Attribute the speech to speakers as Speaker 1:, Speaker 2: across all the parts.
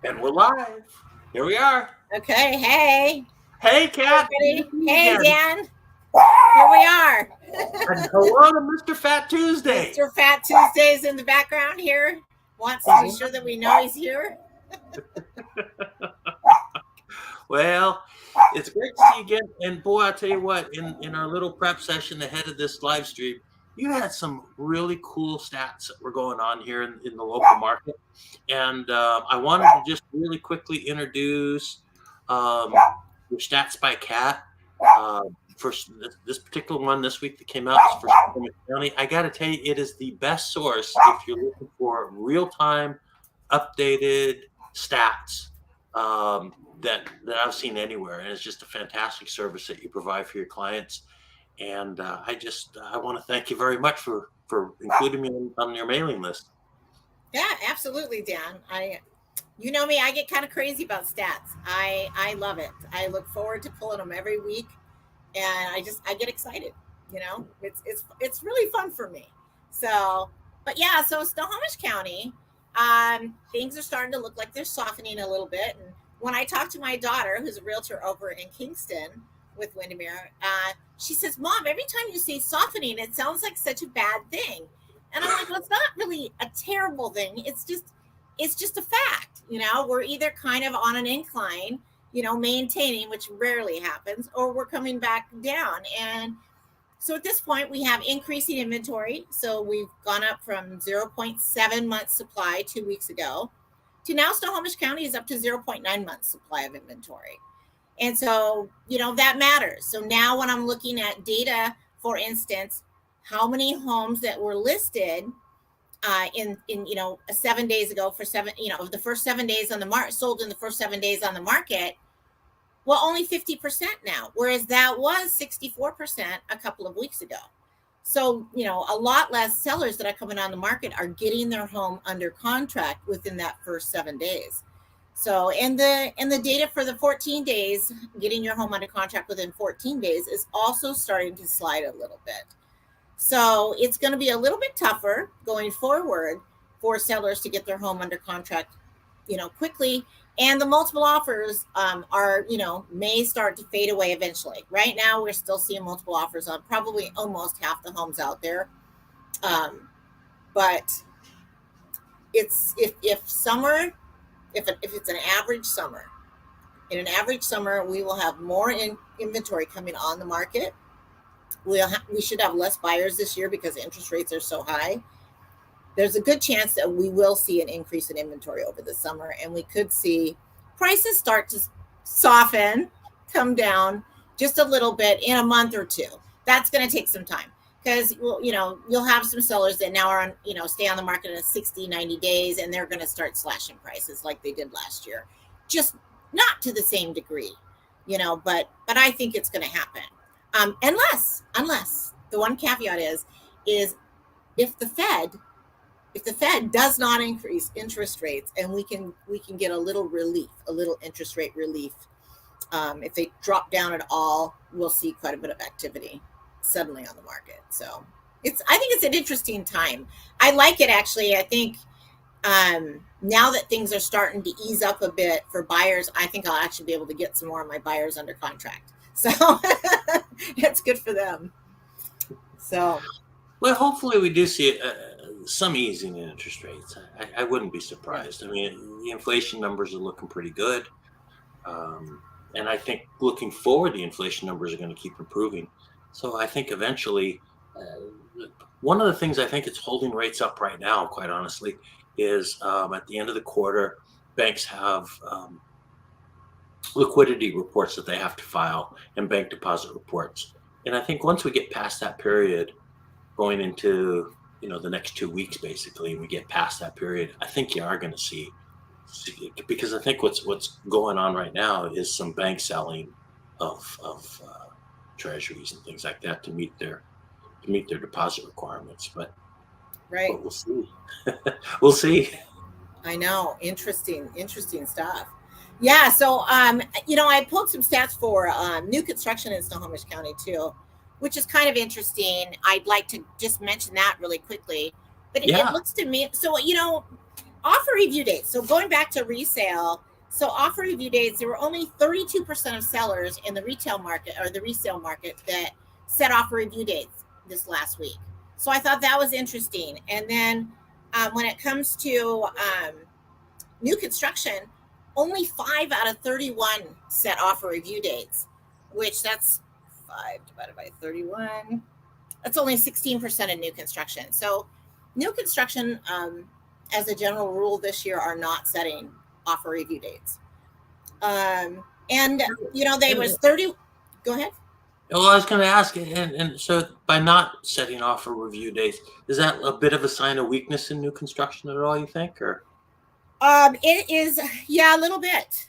Speaker 1: And we're live. Here we are.
Speaker 2: Okay, hey,
Speaker 1: Hey, Kat. Good to
Speaker 2: everybody.
Speaker 1: see you
Speaker 2: Hey,
Speaker 1: again.
Speaker 2: Dan. Here we are.
Speaker 1: And hello to Mr. Fat Tuesday.
Speaker 2: Mr. Fat Tuesday's in the background here. Wants to be sure that we know he's here.
Speaker 1: Well, it's great to see you again. And boy, I tell you what, in our little prep session ahead of this live stream, you had some really cool stats that were going on here in the local market. And I wanted to just really quickly introduce um, your stats by Cat. Uh, First, this particular one this week that came out is for Sonoma County. I got to tell you, it is the best source if you're looking for real-time, updated stats that I've seen anywhere, and it's just a fantastic service that you provide for your clients. And I want to thank you very much for including me on your mailing list.
Speaker 2: Yeah, absolutely, Dan. You know me, I get kind of crazy about stats. I love it. I look forward to pulling them every week, and I get excited. It's really fun for me. So, but yeah, so Snohomish County, things are starting to look like they're softening a little bit. And when I talk to my daughter, who's a realtor over in Kingston with Windermere, she says, "Mom, every time you say softening, it sounds like such a bad thing." And I'm like, "Well, it's not really a terrible thing. It's just a fact. We're either kind of on an incline, maintaining, which rarely happens, or we're coming back down. And so at this point, we have increasing inventory. So we've gone up from 0.7 months supply 2 weeks ago to now Snohomish County is up to 0.9 months supply of inventory. And so, that matters. So now when I'm looking at data, for instance, how many homes that were listed in 7 days ago for the first 7 days on the market, sold in the first 7 days on the market, well, only 50% now, whereas that was 64% a couple of weeks ago. So, a lot less sellers that are coming on the market are getting their home under contract within that first 7 days. So, and the data for the 14 days, getting your home under contract within 14 days is also starting to slide a little bit. So it's going to be a little bit tougher going forward for sellers to get their home under contract, quickly. And the multiple offers may start to fade away eventually. Right now, we're still seeing multiple offers on probably almost half the homes out there. But it's if summer, if it's an average summer, in an average summer, we will have more inventory coming on the market. We should have less buyers this year because interest rates are so high. There's a good chance that we will see an increase in inventory over the summer, and we could see prices start to soften, come down just a little bit in a month or two. That's going to take some time because, you'll have some sellers that now are on, stay on the market in 60, 90 days, and they're going to start slashing prices like they did last year. Just not to the same degree, but I think it's going to happen. Unless the one caveat is if the Fed does not increase interest rates and we can get a little interest rate relief. If they drop down at all, we'll see quite a bit of activity suddenly on the market. So I think it's an interesting time. I like it actually. I think now that things are starting to ease up a bit for buyers, I think I'll actually be able to get some more of my buyers under contract. So it's good for them. So,
Speaker 1: well, hopefully we do see some easing in interest rates. I wouldn't be surprised. I mean, the inflation numbers are looking pretty good. And I think looking forward, the inflation numbers are going to keep improving. So I think eventually, one of the things I think it's holding rates up right now, quite honestly, is at the end of the quarter, banks have liquidity reports that they have to file and bank deposit reports. And I think once we get past that period, going into the next 2 weeks, basically, we get past that period, I think you are going to see, because I think what's going on right now is some bank selling of treasuries and things like that to meet their deposit requirements. But
Speaker 2: right.
Speaker 1: We'll see. We'll see.
Speaker 2: I know. Interesting stuff. Yeah. So, I pulled some stats for new construction in Snohomish County too, which is kind of interesting. I'd like to just mention that really quickly. But it looks to me, so, offer review dates. So going back to resale, so offer review dates, there were only 32% of sellers in the retail market or the resale market that set offer review dates this last week. So I thought that was interesting. And then when it comes to new construction, only 5 out of 31 set offer review dates, which that's 5 divided by 31. That's only 16% of new construction. So new construction, as a general rule this year, are not setting offer review dates. And, they was 30. Go ahead.
Speaker 1: Well, I was going to ask, and so by not setting offer review dates, is that a bit of a sign of weakness in new construction at all, you think? Or
Speaker 2: It is, yeah, a little bit,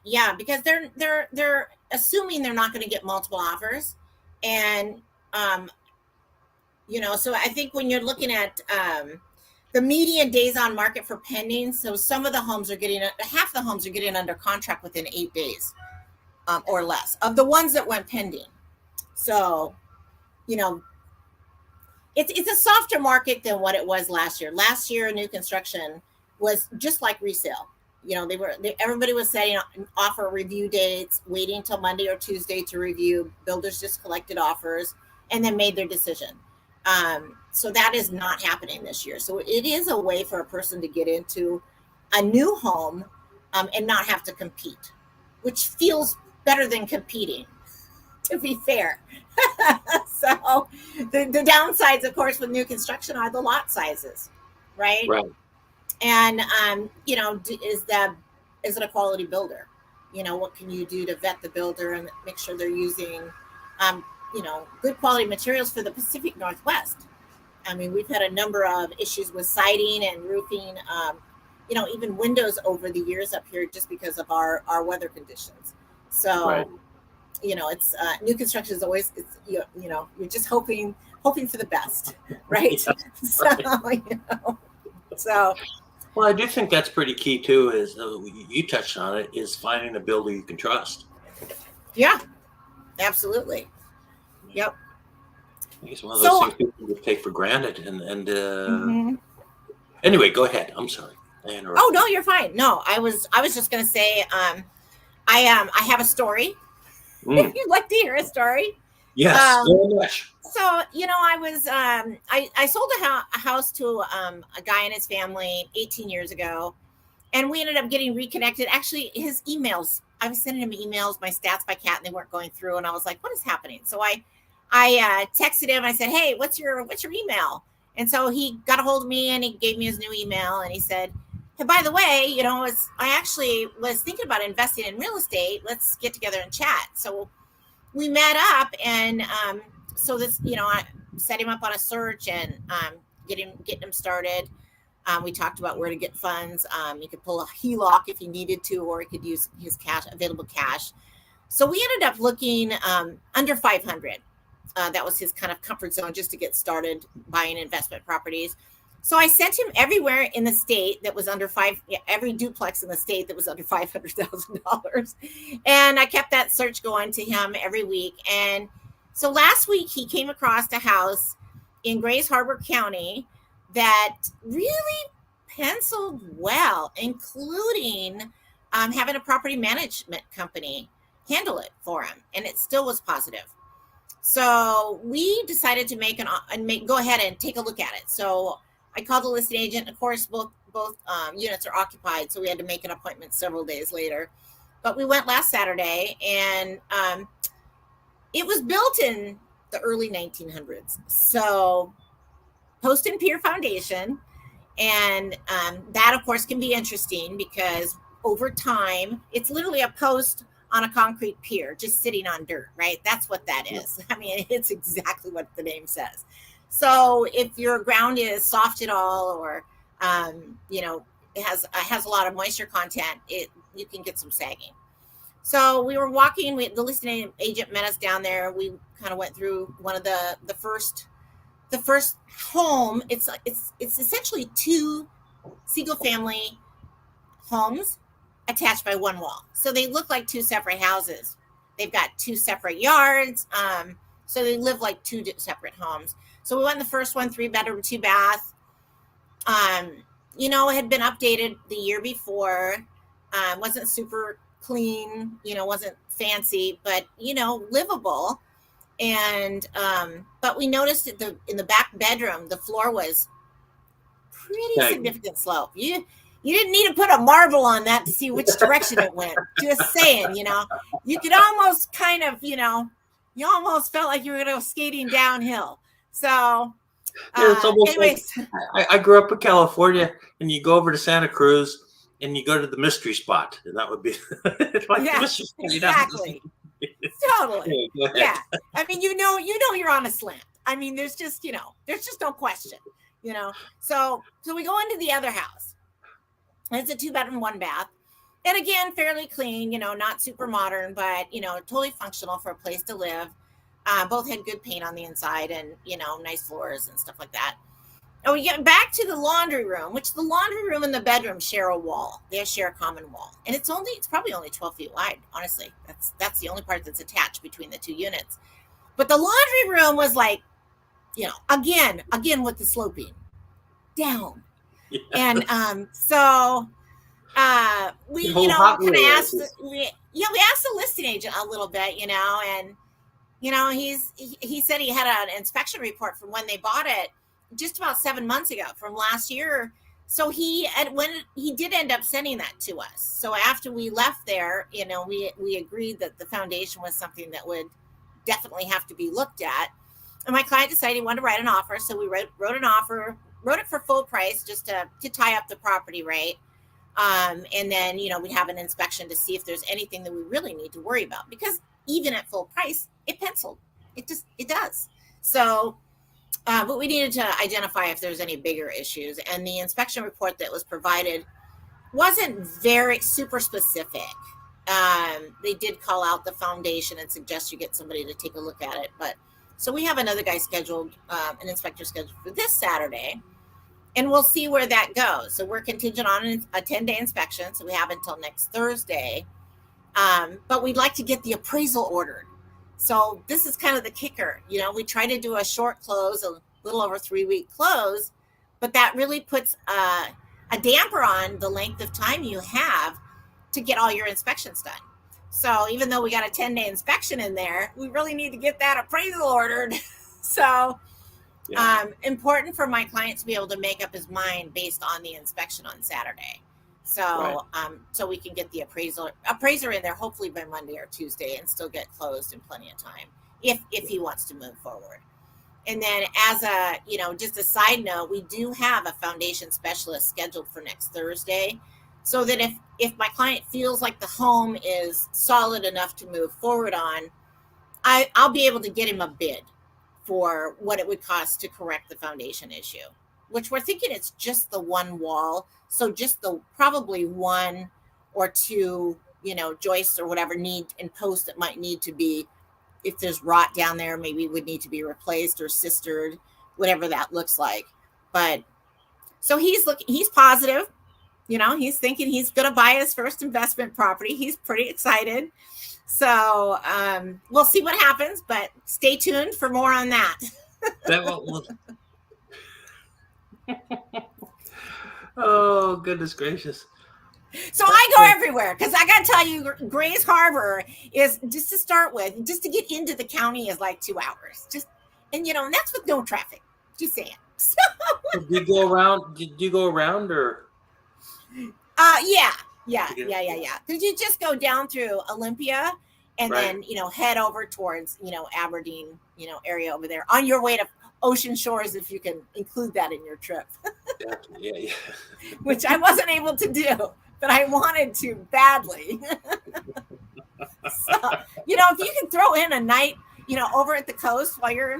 Speaker 2: yeah, because they're assuming they're not going to get multiple offers, and so I think when you're looking at the median days on market for pending, so some of the homes are getting half the homes are getting under contract within 8 days or less of the ones that went pending. So, it's a softer market than what it was last year. Last year, new construction was just like resale. Everybody was setting offer review dates, waiting until Monday or Tuesday to review. Builders just collected offers and then made their decision. So that is not happening this year. So it is a way for a person to get into a new home and not have to compete, which feels better than competing, to be fair. So the downsides, of course, with new construction are the lot sizes, right?
Speaker 1: right,
Speaker 2: And is it a quality builder? What can you do to vet the builder and make sure they're using good quality materials for the Pacific Northwest? I mean, we've had a number of issues with siding and roofing, even windows over the years up here just because of our weather conditions. So
Speaker 1: right.
Speaker 2: It's new construction is always, you're just hoping for the best, right?
Speaker 1: Yeah,
Speaker 2: So
Speaker 1: Well, I do think that's pretty key too. Is you touched on it? Is finding a builder you can trust.
Speaker 2: yeah, absolutely. Yep.
Speaker 1: I guess one of those things people would take for granted. And
Speaker 2: mm-hmm.
Speaker 1: Anyway, go ahead. I'm sorry.
Speaker 2: Oh no, you're fine. No, I was just gonna say, I have a story. If you'd like to hear a story.
Speaker 1: Yes, very much.
Speaker 2: So I was I sold a house to a guy and his family 18 years ago, and we ended up getting reconnected. Actually, his emails, I was sending him emails, my stats by cat, and they weren't going through, and I was like, what is happening? So I texted him. I said, hey, what's your email? And so he got a hold of me and he gave me his new email, and he said, hey, by the way, I actually was thinking about investing in real estate. Let's get together and chat. So we met up, and so this, I set him up on a search and getting him started. We talked about where to get funds. He could pull a HELOC if he needed to, or he could use his available cash. So we ended up looking under 500. That was his kind of comfort zone just to get started buying investment properties. So I sent him everywhere in the state that was under every duplex in the state that was under $500,000. And I kept that search going to him every week. And so last week he came across a house in Grays Harbor County that really penciled well, including having a property management company handle it for him. And it still was positive. So we decided to go ahead and take a look at it. So I called the listing agent. Of course, both units are occupied, so we had to make an appointment several days later. But we went last Saturday, and it was built in the early 1900s. So post and pier foundation, and that, of course, can be interesting because over time, it's literally a post on a concrete pier, just sitting on dirt, right? That's what that is. I mean, it's exactly what the name says. So if your ground is soft at all, or it has a lot of moisture content, you can get some sagging. So we were walking. The listing agent met us down there. We kind of went through one of the first home. It's essentially 2 single family homes attached by one wall. So they look like 2 separate houses. They've got 2 separate yards. So they live like 2 separate homes. So we went in the first one, 3 bedroom, 2 bath. had been updated the year before. Wasn't super clean, wasn't fancy, but livable. And but we noticed that in the back bedroom, the floor was pretty
Speaker 1: Okay.
Speaker 2: significant slope. You didn't need to put a marble on that to see which direction it went. Just saying, you could almost kind of, you almost felt like you were going to go skating downhill. So,
Speaker 1: It's almost like
Speaker 2: anyways,
Speaker 1: I grew up in California, and you go over to Santa Cruz, and you go to the mystery spot, and that would be like the
Speaker 2: yeah,
Speaker 1: mystery spot.
Speaker 2: exactly, totally,
Speaker 1: Go ahead.
Speaker 2: yeah. I mean, you're on a slant. I mean, there's just no question, So we go into the other house. It's a 2-bedroom, 1-bath. And again, fairly clean, not super modern, but, totally functional for a place to live. Both had good paint on the inside and, nice floors and stuff like that. And we get back to the laundry room, which the laundry room and the bedroom share a wall. They share a common wall. And it's probably only 12 feet wide, honestly. That's the only part that's attached between the two units. But the laundry room was like, again with the sloping down.
Speaker 1: Yeah.
Speaker 2: And so we kind of asked we asked the listing agent a little bit, and he said he had an inspection report from when they bought it just about 7 months ago from last year. So he did end up sending that to us. So after we left there, we agreed that the foundation was something that would definitely have to be looked at. And my client decided he wanted to write an offer. So we wrote an offer, wrote it for full price just to tie up the property rate. And then, we'd have an inspection to see if there's anything that we really need to worry about, because even at full price, it penciled. It does. So, but we needed to identify if there's any bigger issues. And the inspection report that was provided wasn't very super specific. They did call out the foundation and suggest you get somebody to take a look at it. But so we have another guy scheduled, an inspector scheduled for this Saturday. And we'll see where that goes. So we're contingent on a 10-day inspection. So we have until next Thursday. But we'd like to get the appraisal ordered. So this is kind of the kicker. We try to do a short close, a little over 3-week close, but that really puts a damper on the length of time you have to get all your inspections done. So even though we got a 10-day inspection in there, we really need to get that appraisal ordered. So important for my client to be able to make up his mind based on the inspection on Saturday. So so we can get the appraiser in there hopefully by Monday or Tuesday and still get closed in plenty of time if he wants to move forward. And then as a, just a side note, we do have a foundation specialist scheduled for next Thursday, so that if my client feels like the home is solid enough to move forward on, I'll be able to get him a bid for what it would cost to correct the foundation issue, which we're thinking it's just the one wall. So just the probably 1 or 2, joists or whatever and posts that might need to be, if there's rot down there, maybe would need to be replaced or sistered, whatever that looks like. But so he's positive, he's thinking he's going to buy his first investment property. He's pretty excited. So we'll see what happens, but stay tuned for more on that.
Speaker 1: Oh, goodness gracious.
Speaker 2: So I go everywhere because I got to tell you, Grays Harbor is, just to start with, just to get into the county is like 2 hours. And that's with no traffic. Just saying. So,
Speaker 1: Did you go around? Or?
Speaker 2: Yeah. Because you just go down through Olympia and then, head over towards, Aberdeen, area over there on your way to Ocean Shores, if you can include that in your trip.
Speaker 1: Yeah.
Speaker 2: Which I wasn't able to do, but I wanted to badly. So, if you can throw in a night, over at the coast while you're,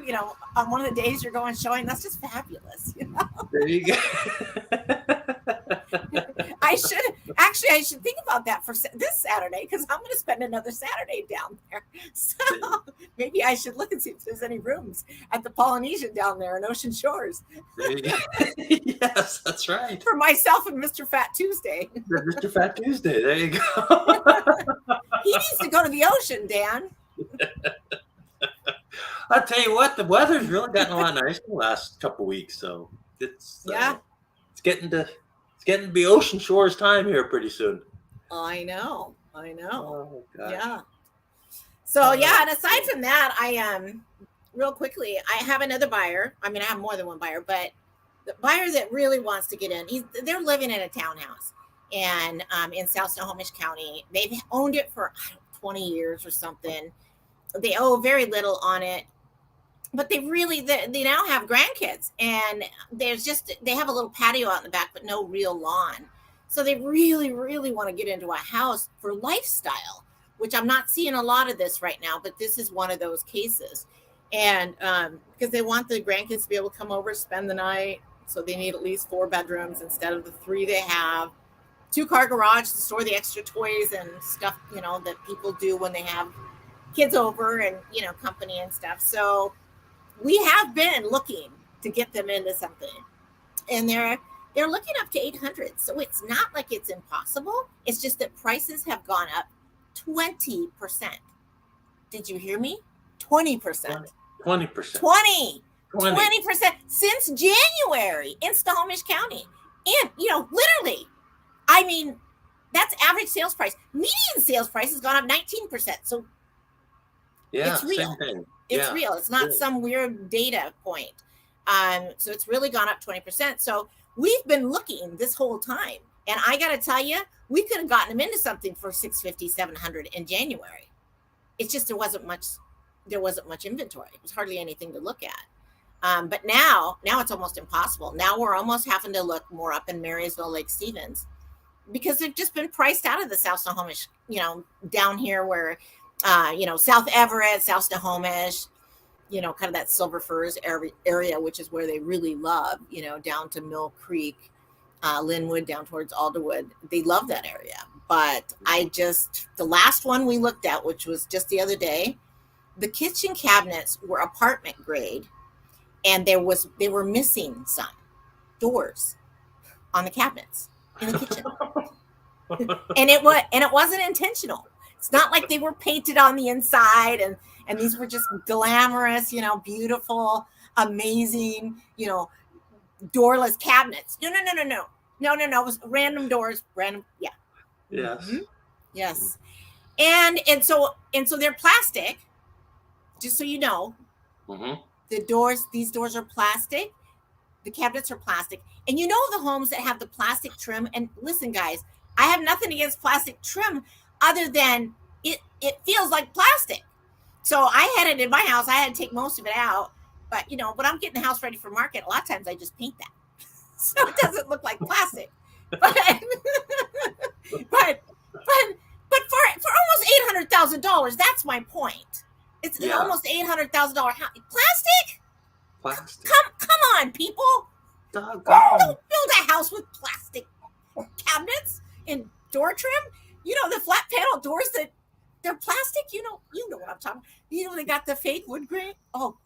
Speaker 2: on one of the days you're going showing, that's just fabulous.
Speaker 1: There you go.
Speaker 2: I should think about that for this Saturday, because I'm going to spend another Saturday down there. So maybe I should look and see if there's any rooms at the Polynesian down there in Ocean Shores.
Speaker 1: There you go. Yes, that's right.
Speaker 2: For myself and Mr. Fat Tuesday.
Speaker 1: Mr. Fat Tuesday. There you go.
Speaker 2: He needs to go to the ocean, Dan.
Speaker 1: I'll tell you what, the weather's really gotten a lot nicer the last couple of weeks. So it's it's getting to It's getting to be Ocean Shores time here pretty soon.
Speaker 2: I know.
Speaker 1: Oh gosh.
Speaker 2: Yeah. So yeah, and aside from that, I real quickly, I have another buyer. I mean, I have more than one buyer, but the buyer that really wants to get in, they're living in a townhouse and in South Snohomish County. They've owned it for 20 years or something. They owe very little on it, but they now have grandkids, and they have a little patio out in the back, but no real lawn. So they really, really want to get into a house for lifestyle, which I'm not seeing a lot of this right now, but this is one of those cases. And because they want the grandkids to be able to come over, spend the night. So they need at least 4 bedrooms instead of the 3 they have. 2-car garage to store the extra toys and stuff, that people do when they have kids over and, company and stuff. So we have been looking to get them into something. And they're looking up to 800. So it's not like it's impossible. It's just that prices have gone up 20%. Did you hear me? 20%.
Speaker 1: 20%.
Speaker 2: 20% since January in Snohomish County. And, literally, I mean, that's average sales price. Median sales price has gone up 19%. So
Speaker 1: yeah,
Speaker 2: it's real.
Speaker 1: Same thing.
Speaker 2: It's real. It's not some weird data point. So it's really gone up 20%. So we've been looking this whole time. And I got to tell you, we could have gotten them into something for $650, $700 in January. It's just there wasn't much inventory. It was hardly anything to look at. But now it's almost impossible. Now we're almost having to look more up in Marysville, Lake Stevens, because they've just been priced out of the South Snohomish, down here where, South Everett, South Snohomish, kind of that Silver Firs area, which is where they really love, down to Mill Creek, Linwood, down towards Alderwood. They love that area. But the last one we looked at, which was just the other day, the kitchen cabinets were apartment grade, and they were missing some doors on the cabinets in the kitchen. and it wasn't intentional. It's not like they were painted on the inside and these were just glamorous, beautiful, amazing, doorless cabinets. No. It was random doors, random. Yeah.
Speaker 1: Yes.
Speaker 2: Mm-hmm. Yes. And so they're plastic, just so you know.
Speaker 1: Mm-hmm.
Speaker 2: These doors are plastic. The cabinets are plastic. And the homes that have the plastic trim, and listen, guys, I have nothing against plastic trim other than it feels like plastic. So I had it in my house. I had to take most of it out. But, when I'm getting the house ready for market, a lot of times I just paint that. So it doesn't look like plastic. But for almost $800,000, that's my point. It's almost $800,000 house. Plastic? Come on, people. Don't build a house with plastic cabinets and door trim. The flat panel doors that they're plastic. You know what I'm talking about. They got the fake wood grain. Oh,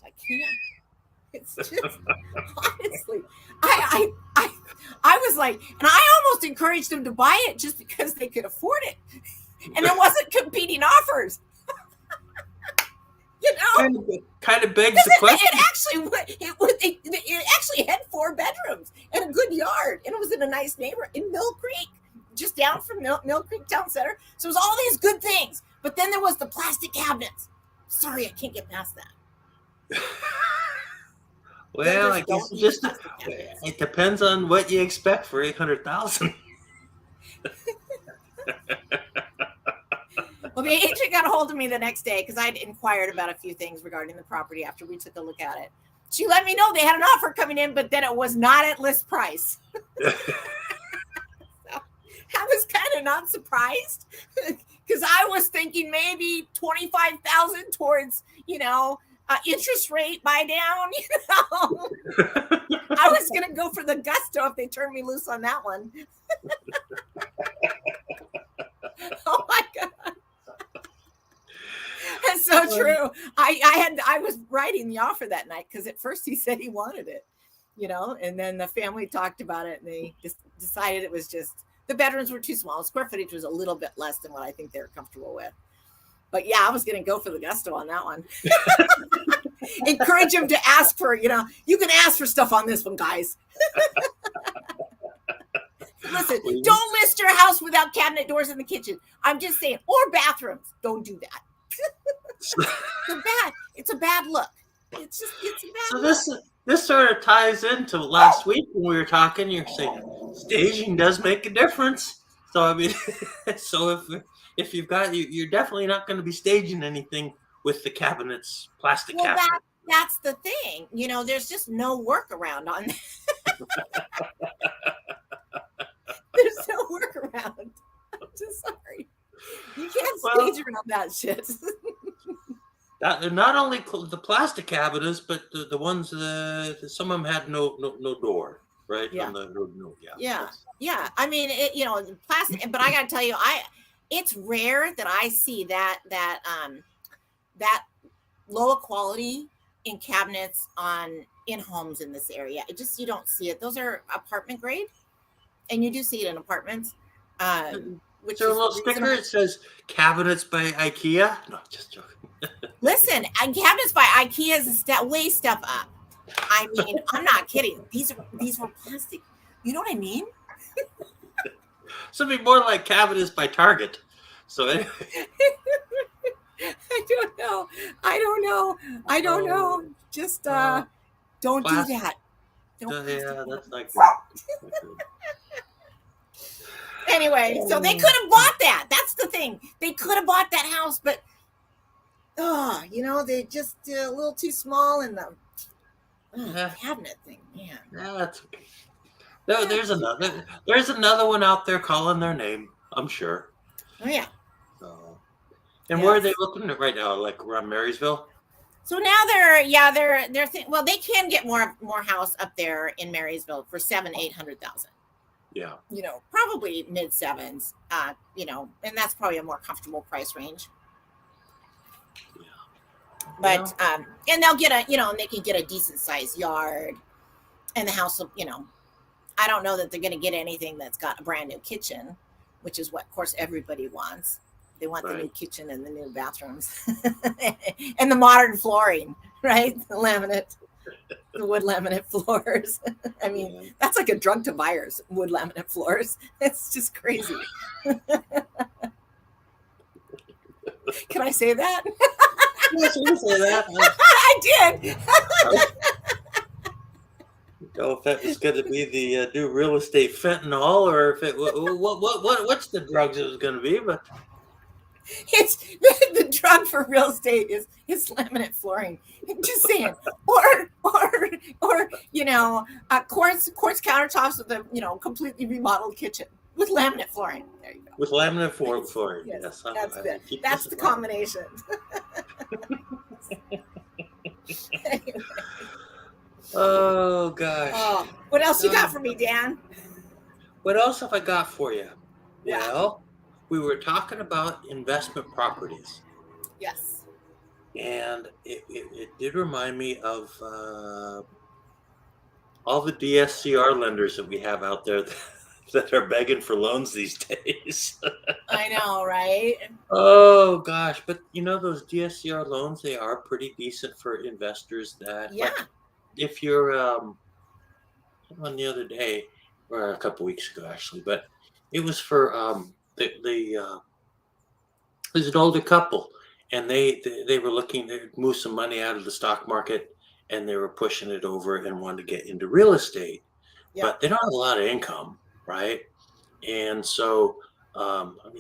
Speaker 2: I can't. It's just honestly, I was like, and I almost encouraged them to buy it just because they could afford it, and there wasn't competing offers.
Speaker 1: Kind of begs the question.
Speaker 2: It actually had 4 bedrooms and a good yard, and it was in a nice neighborhood in Mill Creek, just down from Mill Creek Town Center. So it was all these good things, but then there was the plastic cabinets. Sorry, I can't get past that.
Speaker 1: Well, I guess it depends on what you expect for $800,000.
Speaker 2: Well, the agent got a hold of me the next day because I'd inquired about a few things regarding the property after we took a look at it. She let me know they had an offer coming in, but then it was not at list price. So I was kind of not surprised because I was thinking maybe $25,000 towards, interest rate buy down. I was going to go for the gusto if they turned me loose on that one. Oh my God. That's so true. I was writing the offer that night because at first he said he wanted it, and then the family talked about it and they just decided it was just the bedrooms were too small. Square footage was a little bit less than what I think they were comfortable with. But yeah, I was going to go for the gusto on that one. Encourage them to ask for, you can ask for stuff on this one, guys. Listen,
Speaker 1: Well,
Speaker 2: don't list your house without cabinet doors in the kitchen. I'm just saying, or bathrooms. Don't do that. It's a bad look. It's a
Speaker 1: so
Speaker 2: bad look.
Speaker 1: this sort of ties into last week when we were talking. You're saying staging does make a difference. So I mean, so if you've got you're definitely not going to be staging anything with the cabinets, plastic
Speaker 2: Well,
Speaker 1: cabinet.
Speaker 2: that's the thing. There's just no workaround on that. There's no workaround. I'm just sorry. You can't stage around that shit.
Speaker 1: Not only the plastic cabinets, but the ones some of them had no door, right?
Speaker 2: Yeah. Yeah. I mean, plastic. But I got to tell you, it's rare that I see that lower quality in cabinets in homes in this area. You don't see it. Those are apartment grade, and you do see it in apartments.
Speaker 1: Which is a little sticker. It says "Cabinets by IKEA." No, just joking.
Speaker 2: Listen, cabinets by IKEA is way step up. I mean, I'm not kidding. These were plastic. You know what I mean?
Speaker 1: Something more like cabinets by Target. So anyway.
Speaker 2: I don't know. Just don't do that.
Speaker 1: That's not good.
Speaker 2: Anyway, so they could have bought that. That's the thing. They could have bought that house, but they just a little too small in the cabinet thing. Man,
Speaker 1: that's okay. There's another one out there calling their name, I'm sure.
Speaker 2: Oh yeah.
Speaker 1: And where are they looking at right now? Like around Marysville?
Speaker 2: So now they're they can get more house up there in Marysville for $700,000-800,000.
Speaker 1: Yeah.
Speaker 2: Probably mid sevens. And that's probably a more comfortable price range. Yeah. But and they'll get and they can get a decent sized yard, and the house will, I don't know that they're going to get anything that's got a brand new kitchen, which is what, of course, everybody wants. They want the new kitchen and the new bathrooms and the modern flooring, right? The wood laminate floors. I mean, that's like a drug to buyers, wood laminate floors. It's just crazy. Can I say that?
Speaker 1: Yes, you can say that.
Speaker 2: I did.
Speaker 1: If that was going to be the new real estate fentanyl, or if it what's the drugs it was going to be, but.
Speaker 2: It's the drug for real estate is laminate flooring. I'm just saying, or quartz countertops with a completely remodeled kitchen with laminate flooring. There you go.
Speaker 1: With laminate flooring,
Speaker 2: yes, that's good. That's the combination. Anyway.
Speaker 1: Oh gosh.
Speaker 2: Oh, what else you got for me, Dan?
Speaker 1: What else have I got for you?
Speaker 2: Yeah.
Speaker 1: Well, we were talking about investment properties.
Speaker 2: Yes.
Speaker 1: And it did remind me of all the DSCR lenders that we have out there that are begging for loans these days.
Speaker 2: I know, right?
Speaker 1: Oh gosh, but those DSCR loans, they are pretty decent for investors. If you're on the other day, or a couple weeks ago actually, but it was for there's an older couple, and they were looking to move some money out of the stock market, and they were pushing it over and wanted to get into real estate, but they don't have a lot of income, right? And so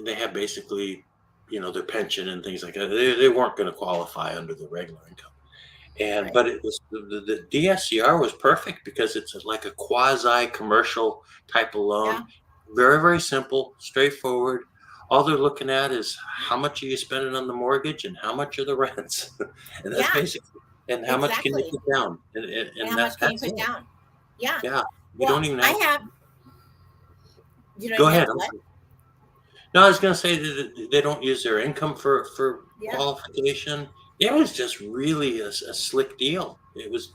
Speaker 1: they have basically their pension and things like that. They weren't going to qualify under the regular income. And but it was the DSCR was perfect because it's like a quasi commercial type of loan. Yeah. Very, very simple, straightforward. All they're looking at is how much are you spending on the mortgage and how much are the rents. And that's basically, and how much can you put down? And
Speaker 2: how much can you put down? Yeah.
Speaker 1: Yeah. You don't even have.
Speaker 2: I have.
Speaker 1: Go ahead. No, I was going to say that they don't use their income for qualification. It was just really a slick deal. It was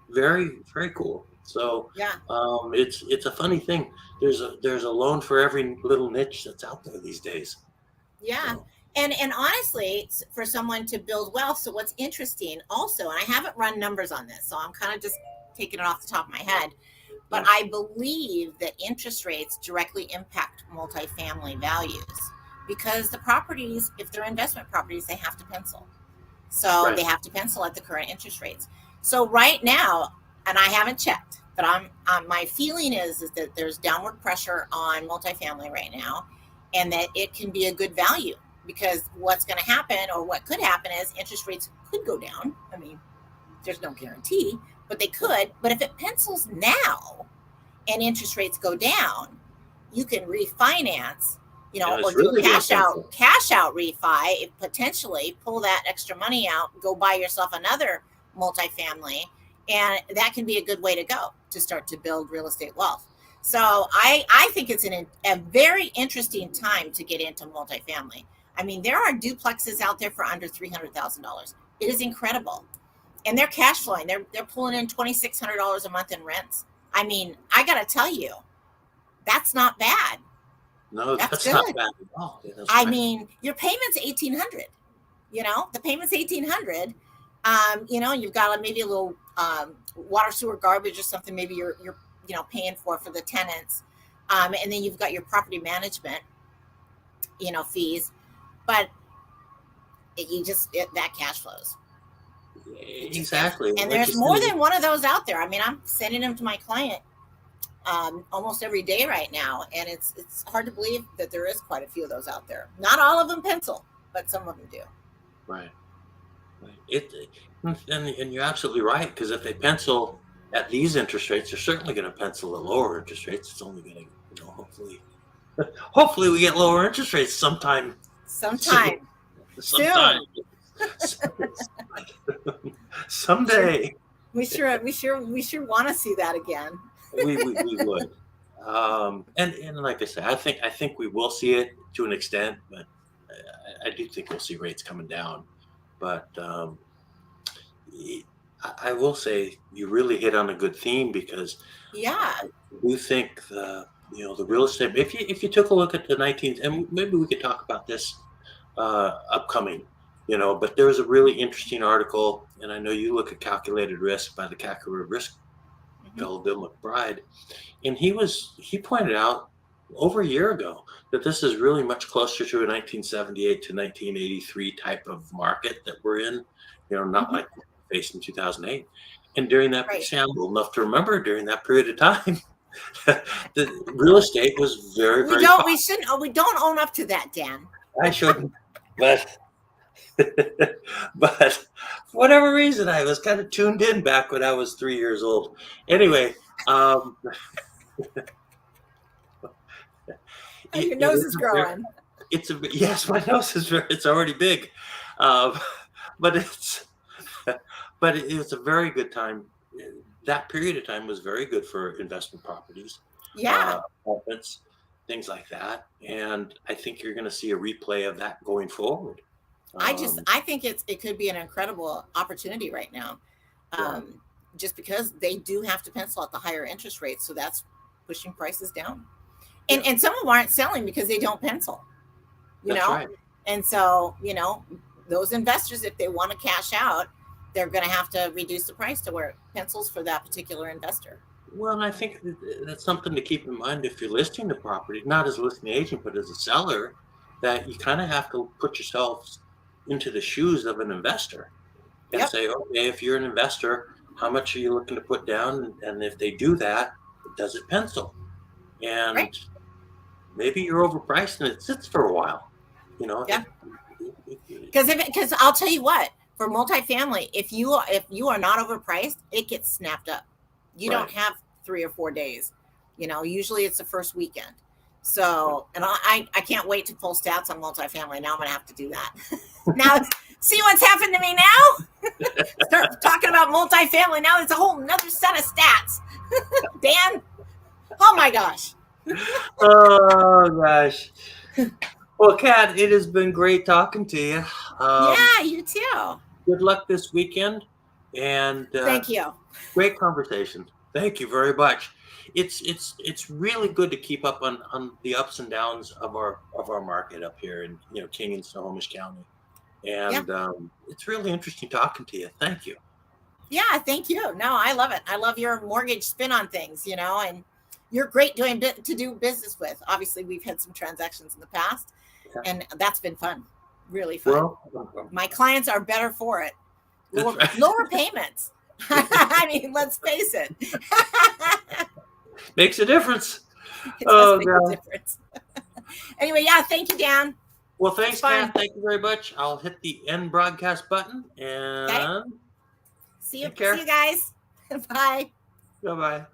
Speaker 1: very, very cool. So it's a funny thing. There's a loan for every little niche that's out there these days.
Speaker 2: Yeah. So. And honestly, for someone to build wealth. So what's interesting also, and I haven't run numbers on this, so I'm kind of just taking it off the top of my head, But
Speaker 1: Yeah.
Speaker 2: I believe that interest rates directly impact multifamily values because the properties, if they're investment properties, they have to pencil. So
Speaker 1: Right.
Speaker 2: they have to pencil at the current interest rates. So right now, and I haven't checked, but my feeling is that there's downward pressure on multifamily right now, and that it can be a good value because what's going to happen, or what could happen, is interest rates could go down. I mean, there's no guarantee, but they could. But if it pencils now and interest rates go down, you can refinance,
Speaker 1: And
Speaker 2: or
Speaker 1: it's
Speaker 2: do a
Speaker 1: really going to
Speaker 2: cash
Speaker 1: pencil.
Speaker 2: out refi, potentially pull that extra money out, go buy yourself another multifamily, and that can be a good way to go to start to build real estate wealth. So I think it's a very interesting time to get into multifamily. I mean, there are duplexes out there for under $300,000. It is incredible, and they're cash flowing. They're pulling in $2,600 a month in rents. I mean, I got to tell you, that's not bad.
Speaker 1: No,
Speaker 2: That's
Speaker 1: that's not
Speaker 2: good.
Speaker 1: bad at all. Yeah, that's
Speaker 2: I
Speaker 1: right.
Speaker 2: mean, your payment's 1,800. The payment's 1,800. You've got maybe a little water, sewer, garbage, or something. Maybe you're paying for the tenants, and then you've got your property management, fees. But that cash flows. It just does.
Speaker 1: Exactly.
Speaker 2: And
Speaker 1: Like you
Speaker 2: there's more
Speaker 1: said,
Speaker 2: than one of those out there. I mean, I'm sending them to my client almost every day right now, and it's hard to believe that there is quite a few of those out there. Not all of them pencil, but some of them do.
Speaker 1: right. Right. And you're absolutely right, because if they pencil at these interest rates, they're certainly going to pencil at lower interest rates. It's only going to, hopefully we get lower interest rates sometime soon.
Speaker 2: Sometime
Speaker 1: Sometime.
Speaker 2: soon.
Speaker 1: Someday.
Speaker 2: We sure want to see that again.
Speaker 1: We would. And like I said, I think we will see it to an extent, but I do think we'll see rates coming down. But I will say you really hit on a good theme, because
Speaker 2: Yeah.
Speaker 1: I do think the real estate. If you took a look at the 19th, and maybe we could talk about this upcoming. But there was a really interesting article, and I know you look at Calculated Risk by the Calculated Risk
Speaker 2: Hmm.
Speaker 1: fellow Bill McBride, and he pointed out over a year ago that this is really much closer to a 1978 to 1983 type of market that we're in. Not
Speaker 2: Hmm.
Speaker 1: like we faced in 2008. And during that,
Speaker 2: Right.
Speaker 1: see, I'm old enough to remember during that period of time, the real estate was very,
Speaker 2: We
Speaker 1: very
Speaker 2: don't.
Speaker 1: popular.
Speaker 2: We shouldn't. Oh, we don't own up to that, Dan.
Speaker 1: I shouldn't, but but for whatever reason, I was kind of tuned in back when I was 3 years old. Anyway,
Speaker 2: Your
Speaker 1: it
Speaker 2: nose
Speaker 1: is
Speaker 2: is
Speaker 1: a very,
Speaker 2: growing.
Speaker 1: it's a yes, my nose is it's already big, um, but it's a very good time. That period of time was very good for investment properties,
Speaker 2: Yeah.
Speaker 1: apartments, things like that, and I think you're going to see a replay of that going forward. Um,
Speaker 2: I think it could be an incredible opportunity right now,
Speaker 1: yeah,
Speaker 2: um, just because they do have to pencil at the higher interest rates, so that's pushing prices down. And
Speaker 1: yeah,
Speaker 2: and some of them aren't selling because they don't pencil, you
Speaker 1: that's
Speaker 2: know.
Speaker 1: right.
Speaker 2: And so those investors, if they want to cash out, they're going to have to reduce the price to where it pencils for that particular investor.
Speaker 1: Well, and I think that's something to keep in mind if you're listing the property, not as a listing agent, but as a seller, that you kind of have to put yourself into the shoes of an investor and
Speaker 2: Yep.
Speaker 1: say, okay, if you're an investor, how much are you looking to put down? And if they do that, does it pencil?
Speaker 2: Right.
Speaker 1: And maybe you're overpriced and it sits for a while. You know,
Speaker 2: Yeah.
Speaker 1: it,
Speaker 2: Because I'll tell you what, for multifamily, if you are not overpriced, it gets snapped up. You don't
Speaker 1: right.
Speaker 2: have 3 or 4 days. Usually it's the first weekend. So, and I can't wait to pull stats on multifamily. Now I'm going to have to do that. Now, see what's happened to me now? Start talking about multifamily. Now it's a whole another set of stats. Dan, oh my gosh.
Speaker 1: Oh, gosh. Well, Kat, it has been great talking to you.
Speaker 2: Yeah, you too.
Speaker 1: Good luck this weekend, and
Speaker 2: Thank you.
Speaker 1: great conversation. Thank you very much. It's really good to keep up on the ups and downs of our market up here in King and Snohomish County,
Speaker 2: Yeah.
Speaker 1: and it's really interesting talking to you. Thank you.
Speaker 2: Yeah, thank you. No, I love it. I love your mortgage spin on things, and you're great to do business with. Obviously, we've had some transactions in the past,
Speaker 1: Yeah.
Speaker 2: and that's been fun, really fun.
Speaker 1: Well,
Speaker 2: My clients are better for it.
Speaker 1: that's
Speaker 2: Lower,
Speaker 1: right.
Speaker 2: lower payments. I mean, let's face it.
Speaker 1: Makes a difference.
Speaker 2: It does
Speaker 1: Oh
Speaker 2: make a
Speaker 1: God.
Speaker 2: difference. Anyway, yeah, thank you, Dan.
Speaker 1: Well,
Speaker 2: It's
Speaker 1: thanks,
Speaker 2: fun.
Speaker 1: Kath. Thank you very much. I'll hit the end broadcast button
Speaker 2: Okay.
Speaker 1: and
Speaker 2: See you.
Speaker 1: take
Speaker 2: See
Speaker 1: care.
Speaker 2: you guys. Bye.
Speaker 1: Bye bye.